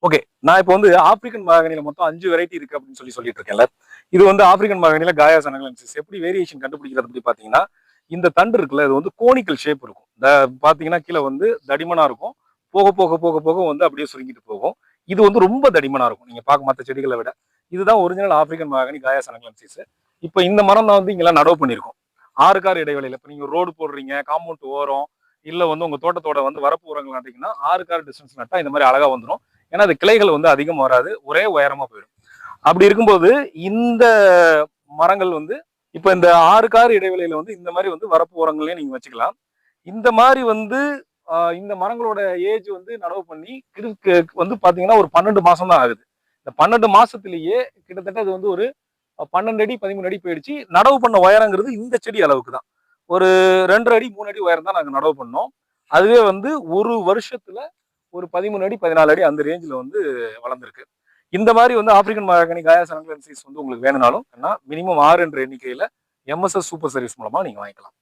Okay. நான் இப்போ வந்து ஆப்பிரிக்கன் மகாகனியில மொத்தம் 5 வெரைட்டி இருக்கு அப்படின்னு சொல்லிட்டு இருக்கேன்ல. இது வந்து ஆப்பிரிக்கன் மகாகனியில காயா சனகலன்சிஸ் எப்படி வேரியேஷன் கண்டுபிடிக்கிறது அப்படி பார்த்தீங்கன்னா, இந்த தண்டு இருக்குல்ல, இது வந்து கோனிக்கல் ஷேப் இருக்கும். பார்த்தீங்கன்னா கீழ வந்து தடிமனா இருக்கும். போக போக போக போக வந்து அப்படியே சுருங்கிட்டு போகும். இது வந்து ரொம்ப தடிமனா இருக்கும். நீங்க பார்க்க மத்த செடிகளை விட. இதுதான் ஒரிஜினல் ஆப்பிரிக்கன் மகாகனி காயா சனகலன்சிஸ். இப்போ இந்த மரம் தான் வந்து இங்கெல்லாம் நடவு பண்ணியிருக்கோம். 6 கார் இடைவெளியில. இப்போ நீங்க ரோடு போடுறீங்க, காம்பவுண்ட் ஓரம், இல்ல வந்து உங்க தோட்டத்தோட வந்து வரப்பு ஓரங்கள் நட்டீங்கன்னா 6 கார் டிஸ்டன்ஸ் நட்டா இந்த மாதிரி அழகா வந்துரும். ஏன்னா அது கிளைகள் வந்து அதிகம் வராது, ஒரே உயரமா போயிடும். அப்படி இருக்கும்போது இந்த மரங்கள் வந்து இப்ப இந்த 6 கார் இடைவெளியில வந்து இந்த மாதிரி வந்து வரப்பு ஓரங்களையும் நீங்க வச்சுக்கலாம். இந்த மாதிரி வந்து இந்த மரங்களோட ஏஜ் வந்து நடவு பண்ணி வந்து பாத்தீங்கன்னா ஒரு 12 மாசம் தான் ஆகுது. இந்த 12 மாசத்திலேயே கிட்டத்தட்ட இது வந்து ஒரு 12 அடி 13 அடி போயிடுச்சு. நடவு பண்ண உயரங்கிறது இந்த செடி அளவுக்கு தான். ஒரு 2 அடி 3 அடி உயரம் தான் நாங்க நடவு பண்ணோம். அதுவே வந்து ஒரு வருஷத்துல ஒரு 13 அடி 14 அடி அந்த ரேஞ்சில் வந்து வளர்ந்துருக்கு. இந்த மாதிரி வந்து ஆப்பிரிக்கன் மகாகனி காயா சனகலன்சிஸ் வந்து உங்களுக்கு வேணும்னாலும் மினிமம் 6 என்ற எண்ணிக்கையில எம்எஸ்எஸ் சூப்பர் சர்வீஸ் மூலமா நீங்க வாங்கிக்கலாம்.